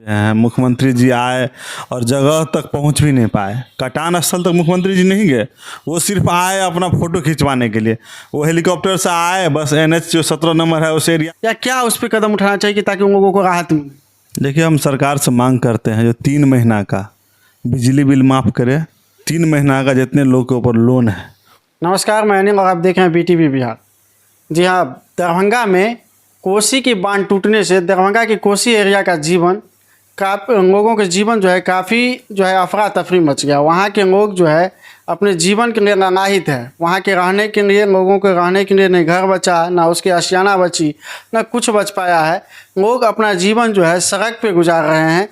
मुख्यमंत्री जी आए और जगह तक पहुंच भी नहीं पाए। कटान स्थल तक मुख्यमंत्री जी नहीं गए, वो सिर्फ आए अपना फोटो खिंचवाने के लिए। वो हेलीकॉप्टर से आए, बस NH जो 17 नंबर है उस एरिया या क्या उस पर कदम उठाना चाहिए कि ताकि उन लोगों को राहत मिले? देखिए, हम सरकार से मांग करते हैं जो 3 महीना का बिजली बिल माफ़ करे, 3 महीना का जितने लोग के ऊपर लोन है। नमस्कार, मैं अनिल और आप देख रहे हैं BTV बिहार। जी हाँ, दरभंगा में कोसी की बांध टूटने से दरभंगा की कोसी एरिया का जीवन लोगों के जीवन जो है काफ़ी अफरा तफरी मच गया। वहाँ के लोग जो है अपने जीवन के लिए नाहित है। वहाँ के रहने के लिए लोगों के रहने के लिए नहीं घर बचा, ना उसकी आशियाना बची, ना कुछ बच पाया है। लोग अपना जीवन जो है सड़क पे गुजार रहे हैं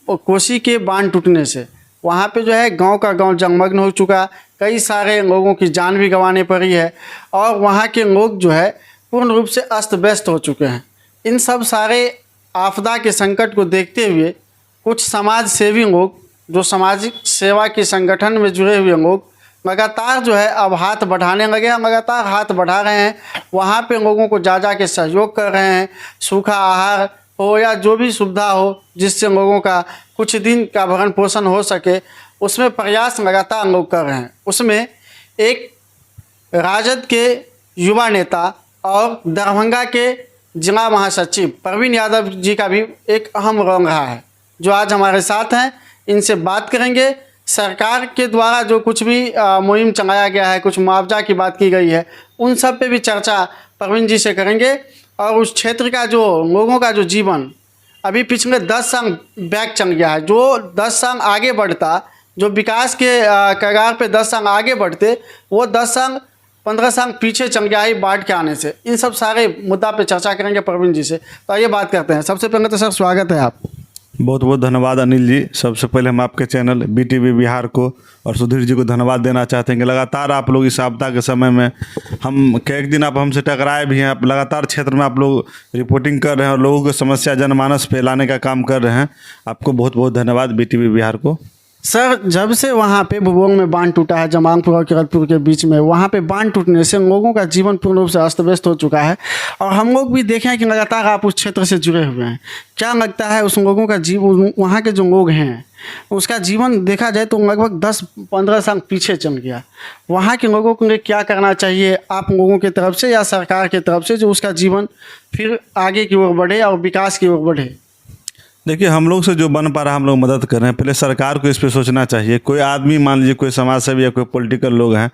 और कोसी के बांध टूटने से वहाँ पे जो है गांव का गांव जलमग्न हो चुका। कई सारे लोगों की जान भी गंवानी पड़ी है और वहाँ के लोग जो है पूर्ण रूप से अस्त व्यस्त हो चुके हैं। इन सब सारे आपदा के संकट को देखते हुए कुछ समाज सेवी लोग जो सामाजिक सेवा के संगठन में जुड़े हुए लोग लगातार जो है अब हाथ बढ़ाने लगे हैं, लगातार हाथ बढ़ा रहे हैं। वहाँ पे लोगों को जा के सहयोग कर रहे हैं। सूखा आहार हो या जो भी सुविधा हो जिससे लोगों का कुछ दिन का भरण पोषण हो सके, उसमें प्रयास लगातार लोग कर रहे हैं। उसमें एक राजद के युवा नेता और दरभंगा के जिला महासचिव प्रवीण यादव जी का भी एक अहम रोल रहा है, जो आज हमारे साथ हैं। इनसे बात करेंगे। सरकार के द्वारा जो कुछ भी मुहिम चलाया गया है, कुछ मुआवजा की बात की गई है, उन सब पे भी चर्चा प्रवीण जी से करेंगे। और उस क्षेत्र का जो लोगों का जो जीवन अभी पिछले 10 साल बैक चल गया है, जो 10 साल आगे बढ़ता, जो विकास के कगार पे 10 साल आगे बढ़ते, वो 10 साल 15 साल पीछे चल गया है बाढ़ के आने से। इन सब सारे मुद्दा पे चर्चा करेंगे प्रवीण जी से। तो आइए बात करते हैं। सबसे पहले तो सर स्वागत है आप। बहुत बहुत धन्यवाद अनिल जी। सबसे पहले हम आपके चैनल BTV बिहार को और सुधीर जी को धन्यवाद देना चाहते हैं कि लगातार आप लोग इस आपदा के समय में हम कई दिन आप हमसे टकराए भी हैं, आप लगातार क्षेत्र में आप लोग रिपोर्टिंग कर रहे हैं और लोगों की समस्या जनमानस पे लाने का काम कर रहे हैं। आपको बहुत बहुत धन्यवाद BTV बिहार को। सर, जब से वहाँ पे भुवोंग में बांध टूटा है, जमालपुर और किरतपुर के बीच में, वहाँ पे बांध टूटने से लोगों का जीवन पूर्ण रूप से अस्त व्यस्त हो चुका है। और हम लोग भी देखें कि लगातार आप उस क्षेत्र से जुड़े हुए हैं। क्या लगता है उस लोगों का जीवन, वहाँ के जो लोग हैं उसका जीवन देखा जाए तो लगभग 10-15 साल पीछे चल गया। वहाँ के लोगों को क्या करना चाहिए आप लोगों की तरफ से या सरकार की तरफ से, जो उसका जीवन फिर आगे की ओर बढ़े और विकास की ओर बढ़े? देखिए, हम लोग से जो बन पा रहा है हम लोग मदद कर रहे हैं। पहले सरकार को इस पे सोचना चाहिए। कोई आदमी, मान लीजिए कोई समाज सेवी या कोई पॉलिटिकल लोग हैं,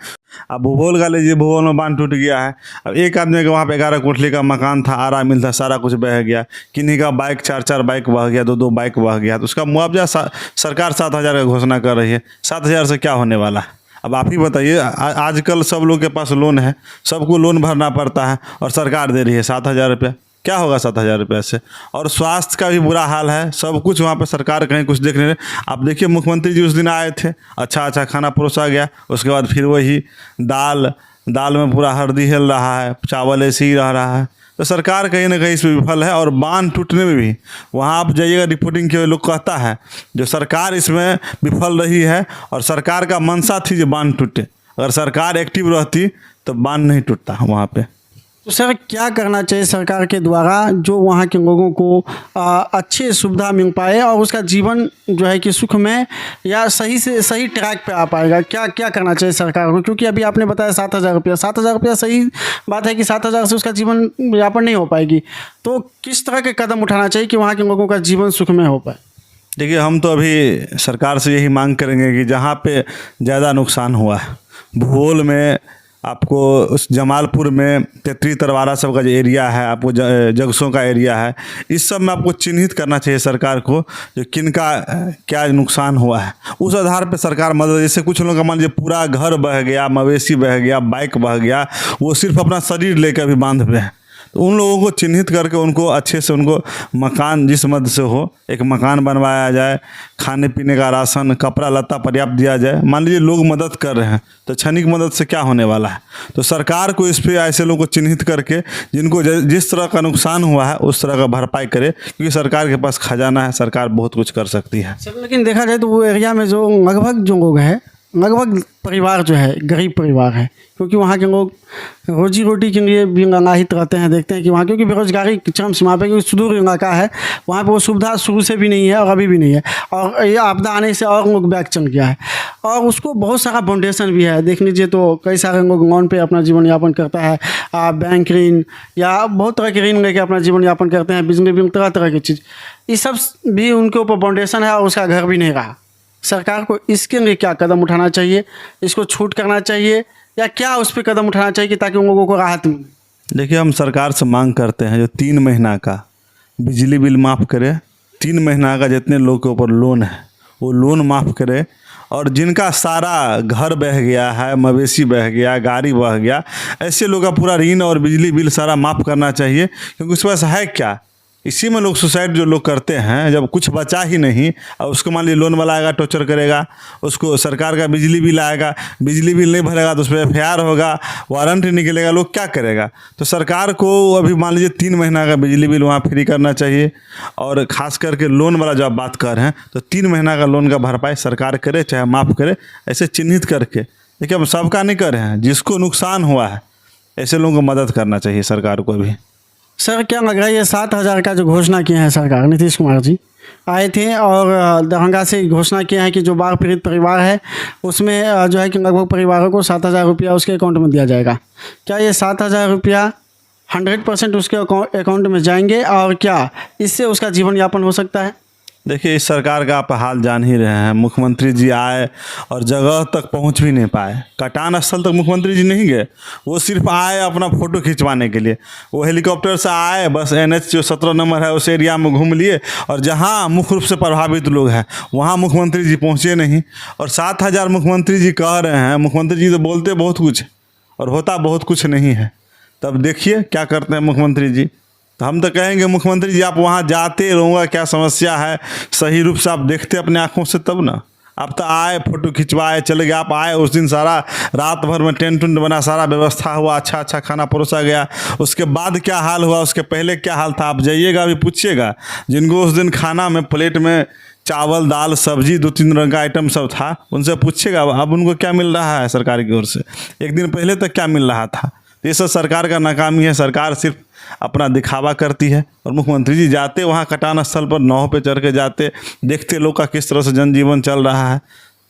अब भूगोल का लीजिए, भूगोल में बांध टूट गया है। अब एक आदमी का वहाँ पे 11 कोठली का मकान था, आरा मिल था, सारा कुछ बह गया। किन्हीं का बाइक 4-4 बाइक बह गया, 2-2 बाइक बह गया। तो उसका मुआवजा सरकार 7,000 का घोषणा कर रही है। 7,000 से क्या होने वाला है? अब आप ही बताइए। आजकल सब लोग के पास लोन है, सबको लोन भरना पड़ता है और सरकार दे रही है 7,000 रुपये। क्या होगा 7,000 रुपये से? और स्वास्थ्य का भी बुरा हाल है। सब कुछ वहाँ पे सरकार कहीं कुछ देख नहीं रहे। आप देखिए, मुख्यमंत्री जी उस दिन आए थे, अच्छा खाना परोसा गया, उसके बाद फिर वही दाल में पूरा हल्दी हिल रहा है, चावल ऐसे ही रह रहा है। तो सरकार कहीं ना कहीं इसमें विफल है। और बांध टूटने में भी वहाँ आप जाइएगा, रिपोर्टिंग के लोग कहता है जो सरकार इसमें विफल रही है और सरकार का मंशा थी जो बांध टूटे। अगर सरकार एक्टिव रहती तो बांध नहीं टूटता वहाँ पे। तो सर, क्या करना चाहिए सरकार के द्वारा जो वहाँ के लोगों को अच्छी सुविधा मिल पाए और उसका जीवन जो है कि सुख में या सही से सही ट्रैक पे आ पाएगा? क्या क्या करना चाहिए सरकार को? क्योंकि अभी आपने बताया 7,000 रुपया, 7,000 रुपया सही बात है कि 7,000 से उसका जीवन यापन नहीं हो पाएगी। तो किस तरह के कदम उठाना चाहिए कि वहाँ के लोगों का जीवन सुख में हो पाए? देखिए, हम तो अभी सरकार से यही मांग करेंगे कि जहाँ पे ज़्यादा नुकसान हुआ है, भूगोल में आपको उस जमालपुर में तेतरी तरवारा सब का जो एरिया है, आपको जगसों का एरिया है, इस सब में आपको चिन्हित करना चाहिए सरकार को जो किनका क्या नुकसान हुआ है। उस आधार पे सरकार मदद, जैसे कुछ लोगों का मान लीजिए पूरा घर बह गया, मवेशी बह गया, बाइक बह गया, वो सिर्फ अपना शरीर लेकर अभी बांध पे है। तो उन लोगों को चिन्हित करके उनको अच्छे से उनको मकान जिस मद से हो एक मकान बनवाया जाए, खाने पीने का राशन, कपड़ा लत्ता पर्याप्त दिया जाए। मान लीजिए लोग मदद कर रहे हैं तो क्षणिक मदद से क्या होने वाला है? तो सरकार को इस पर ऐसे लोगों को चिन्हित करके जिनको जिस तरह का नुकसान हुआ है उस तरह का भरपाई करे, क्योंकि सरकार के पास खजाना है, सरकार बहुत कुछ कर सकती है। सर, लेकिन देखा जाए तो वो एरिया में जो लगभग जो लोग हैं लगभग परिवार जो है गरीब परिवार है, क्योंकि वहाँ के लोग रोजी रोटी के लिए भी लालायित रहते हैं। देखते हैं कि वहाँ क्योंकि बेरोजगारी चरम सीमा पे, क्योंकि सुदूर इलाका है, वहाँ पे वो सुविधा शुरू से भी नहीं है और अभी भी नहीं है, और ये आपदा आने से और लोग बैक चल गया है, और उसको बहुत सारा फाउंडेशन भी है। देख लीजिए तो कई सारे लोग लोन पे अपना जीवन यापन करता है, बैंक ऋण या बहुत तरह के ऋण लेके अपना जीवन यापन करते हैं, बिजली बिल तरह तरह की चीज़, ये सब भी उनके ऊपर फाउंडेशन है और उसका घर भी नहीं रहा। सरकार को इसके लिए क्या कदम उठाना चाहिए? इसको छूट करना चाहिए या क्या उस पर कदम उठाना चाहिए कि ताकि उन लोगों को राहत मिले? देखिए, हम सरकार से मांग करते हैं जो 3 महीना का बिजली बिल माफ़ करे, 3 महीना का जितने लोग के ऊपर लोन है वो लोन माफ़ करे, और जिनका सारा घर बह गया है, मवेशी बह गया, गाड़ी बह गया, ऐसे लोग का पूरा ऋण और बिजली बिल सारा माफ़ करना चाहिए। क्योंकि उसके पास है क्या, इसी में लोग सुसाइड जो लोग करते हैं, जब कुछ बचा ही नहीं और उसको मान लीजिए लोन वाला आएगा, टॉर्चर करेगा, उसको सरकार का बिजली बिल आएगा, बिजली बिल नहीं भरेगा तो उस पर FIR होगा, वारंट निकलेगा, लोग क्या करेगा? तो सरकार को अभी मान लीजिए 3 महीना का बिजली बिल वहाँ फ्री करना चाहिए, और ख़ास करके लोन वाला जो आप बात कर रहे हैं तो 3 महीना का लोन का भरपाई सरकार करे, चाहे माफ़ करे, ऐसे चिन्हित करके। देखिए, हम सबका नहीं कर रहे हैं, जिसको नुकसान हुआ है ऐसे लोगों को मदद करना चाहिए सरकार को भी। सर क्या लग रहा है ये 7,000 का जो घोषणा किया है सरकार, नीतीश कुमार जी आए थे और दरभंगा से घोषणा किया है कि जो बाढ़ पीड़ित परिवार है उसमें जो है कि लगभग परिवारों को 7,000 रुपया उसके अकाउंट में दिया जाएगा। क्या ये 7,000 रुपया 100% उसके अकाउंट में जाएंगे और क्या इससे उसका जीवन यापन हो सकता है? देखिए, इस सरकार का आप हाल जान ही रहे हैं। मुख्यमंत्री जी आए और जगह तक पहुंच भी नहीं पाए, कटान स्थल तक मुख्यमंत्री जी नहीं गए, वो सिर्फ आए अपना फ़ोटो खिंचवाने के लिए। वो हेलीकॉप्टर से आए, बस NH जो 17 नंबर है उस एरिया में घूम लिए, और जहां मुख्य रूप से प्रभावित लोग हैं वहां मुख्यमंत्री जी पहुंचे नहीं। और 7,000 मुख्यमंत्री जी कह रहे हैं, मुख्यमंत्री जी तो बोलते बहुत कुछ और होता बहुत कुछ नहीं है। तब देखिए क्या करते हैं मुख्यमंत्री जी। तो हम तो कहेंगे मुख्यमंत्री जी आप वहाँ जाते, लोगों का क्या समस्या है सही रूप से आप देखते अपने आँखों से, तब ना। आप तो आए, फ़ोटो खिंचवाए, चले गए। आप आए उस दिन सारा रात भर में टेंट उंट बना, सारा व्यवस्था हुआ, अच्छा अच्छा खाना परोसा गया। उसके बाद क्या हाल हुआ, उसके पहले क्या हाल था, आप जाइएगा अभी पूछिएगा जिनको उस दिन खाना में प्लेट में चावल दाल सब्जी 2-3 रंग का आइटम सब था, उनसे पूछिएगा अब उनको क्या मिल रहा है सरकार की ओर से, एक दिन पहले तक क्या मिल रहा था। ये सब सरकार का नाकामी है। सरकार सिर्फ अपना दिखावा करती है, और मुख्यमंत्री जी जाते वहाँ कटान स्थल पर नाव पे चढ़ के जाते, देखते लोग का किस तरह से जनजीवन चल रहा है,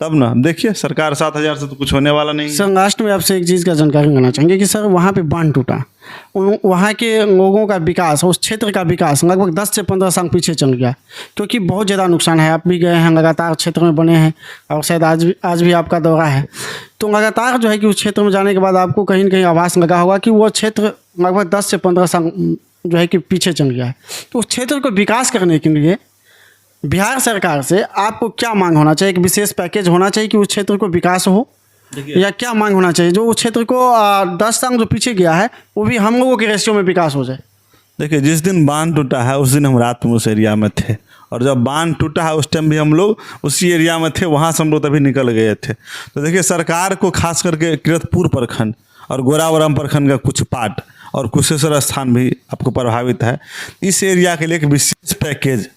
तब ना। देखिए सरकार 7,000 से तो कुछ होने वाला नहीं। सर लास्ट में आपसे एक चीज़ का जानकारी लेना चाहेंगे कि सर वहाँ पे बांध टूटा, वहाँ के लोगों का विकास, उस क्षेत्र का विकास लगभग 10 से 15 साल पीछे चल गया, क्योंकि बहुत ज़्यादा नुकसान है। आप भी गए हैं, लगातार क्षेत्र में बने हैं और शायद आज भी आपका दौरा है, तो लगातार जो है कि उस क्षेत्र में जाने के बाद आपको कहीं न कहीं आभास लगा होगा कि वो क्षेत्र लगभग 10 से 15 साल जो है कि पीछे चल गया है। तो उस क्षेत्र को विकास करने के लिए बिहार सरकार से आपको क्या मांग होना चाहिए? एक विशेष पैकेज होना चाहिए कि उस क्षेत्र को विकास हो, या क्या मांग होना चाहिए जो उस क्षेत्र को 10 साल जो पीछे गया है वो भी हम लोगों के रेशियो में विकास हो जाए? देखिए, जिस दिन बांध टूटा है उस दिन हम रात में उस एरिया में थे, और जब बांध टूटा है उस टाइम भी हम लोग उसी एरिया में थे, वहाँ से हम लोग तभी निकल गए थे। तो देखिए, सरकार को खास करके किरतपुर प्रखंड और गोरावरम प्रखंड का कुछ पार्ट और कुशेश्वर स्थान भी आपको प्रभावित है, इस एरिया के लिए एक विशेष पैकेज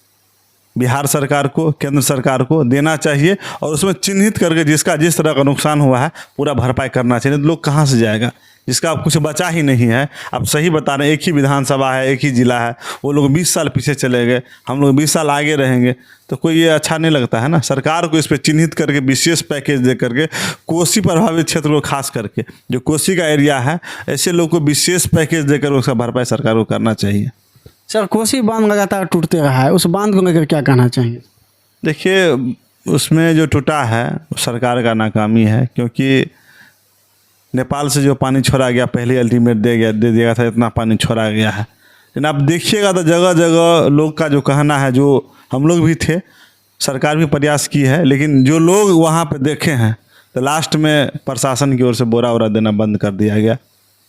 बिहार सरकार को, केंद्र सरकार को देना चाहिए, और उसमें चिन्हित करके जिसका जिस तरह का नुकसान हुआ है पूरा भरपाई करना चाहिए। तो लोग कहाँ से जाएगा जिसका अब कुछ बचा ही नहीं है। आप सही बता रहे हैं, एक ही विधानसभा है, एक ही ज़िला है, वो लोग 20 साल पीछे चले गए, हम लोग 20 साल आगे रहेंगे, तो कोई ये अच्छा नहीं लगता है ना। सरकार को इस पर चिन्हित करके विशेष पैकेज दे करके कोसी प्रभावित क्षेत्र को खास करके जो कोसी का एरिया है, ऐसे लोग को विशेष पैकेज देकर उसका भरपाई सरकार को करना चाहिए। सर कोसी बांध लगातार टूटते रहा है, उस बांध को लेकर क्या कहना चाहिए? देखिए, उसमें जो टूटा है वो सरकार का नाकामी है, क्योंकि नेपाल से जो पानी छोड़ा गया पहले अल्टीमेट दे दिया था, इतना पानी छोड़ा गया है। लेकिन आप देखिएगा तो जगह जगह लोग का जो कहना है, जो हम लोग भी थे, सरकार भी प्रयास की है, लेकिन जो लोग वहाँ पे देखे हैं तो लास्ट में प्रशासन की ओर से बोरा वोरा देना बंद कर दिया गया।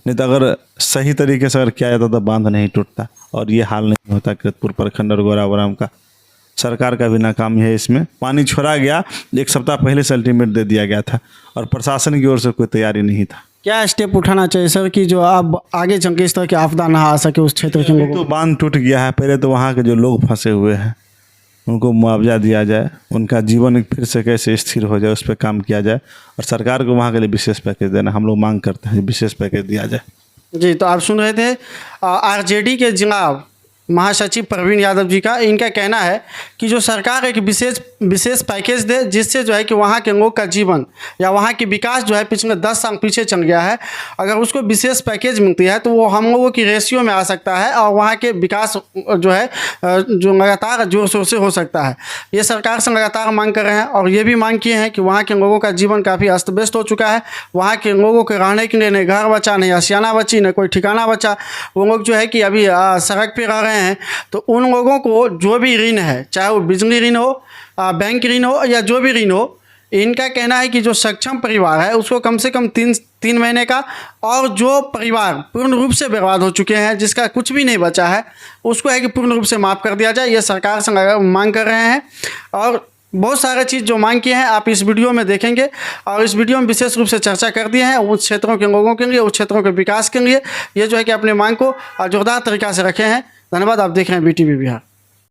नहीं तो अगर सही तरीके से अगर किया जाता तो बांध नहीं टूटता और ये हाल नहीं होता किरतपुर प्रखंड और गोरावरम का। सरकार का भी नाकामी है इसमें। पानी छोड़ा गया, 1 सप्ताह पहले से अल्टीमेट दे दिया गया था और प्रशासन की ओर से कोई तैयारी नहीं था। क्या स्टेप उठाना चाहिए सर कि जो अब आगे चल के इस तरह की आपदा ना आ सके उस क्षेत्र के लोगों तो बांध टूट गया है, पहले तो वहाँ के जो लोग फंसे हुए हैं उनको मुआवजा दिया जाए, उनका जीवन फिर से कैसे स्थिर हो जाए उस पर काम किया जाए, और सरकार को वहाँ के लिए विशेष पैकेज देना हम लोग मांग करते हैं, विशेष पैकेज दिया जाए। जी, तो आप सुन रहे थे आरजेडी के जिला महासचिव प्रवीण यादव जी का। इनका कहना है कि जो सरकार एक विशेष पैकेज दे, जिससे जो है कि वहाँ के लोगों का जीवन या वहाँ की विकास जो है पिछले 10 साल पीछे चल गया है, अगर उसको विशेष पैकेज मिलती है तो वो हम लोगों की रेशियो में आ सकता है और वहाँ के विकास जो है जो लगातार जोर शोर से हो सकता है। ये सरकार से लगातार मांग कर रहे हैं और ये भी मांग किए हैं कि वहाँ के लोगों का जीवन काफ़ी अस्त व्यस्त हो चुका है। वहाँ के लोगों के रहने के लिए न घर बचा, न आशियाना बची, न कोई ठिकाना बचा। वो लोग जो है कि अभी सड़क पर रह रहे हैं। तो उन लोगों को जो भी ऋण है, चाहे वो बिजली ऋण हो, बैंक ऋण हो या जो भी ऋण हो, इनका कहना है कि जो सक्षम परिवार है उसको कम से कम तीन महीने का, और जो परिवार पूर्ण रूप से बर्बाद हो चुके हैं, जिसका कुछ भी नहीं बचा है, उसको है कि पूर्ण रूप से माफ़ कर दिया जाए। ये सरकार से मांग कर रहे हैं और बहुत सारे चीज़ जो मांग किए हैं आप इस वीडियो में देखेंगे। और इस वीडियो में विशेष रूप से चर्चा कर दिए हैं उस क्षेत्रों के लोगों के लिए, उस क्षेत्रों के विकास के लिए। ये जो है कि अपने मांग को जोरदार तरीक़ा से रखे हैं। धन्यवाद। आप देख रहे हैं BTV बिहार।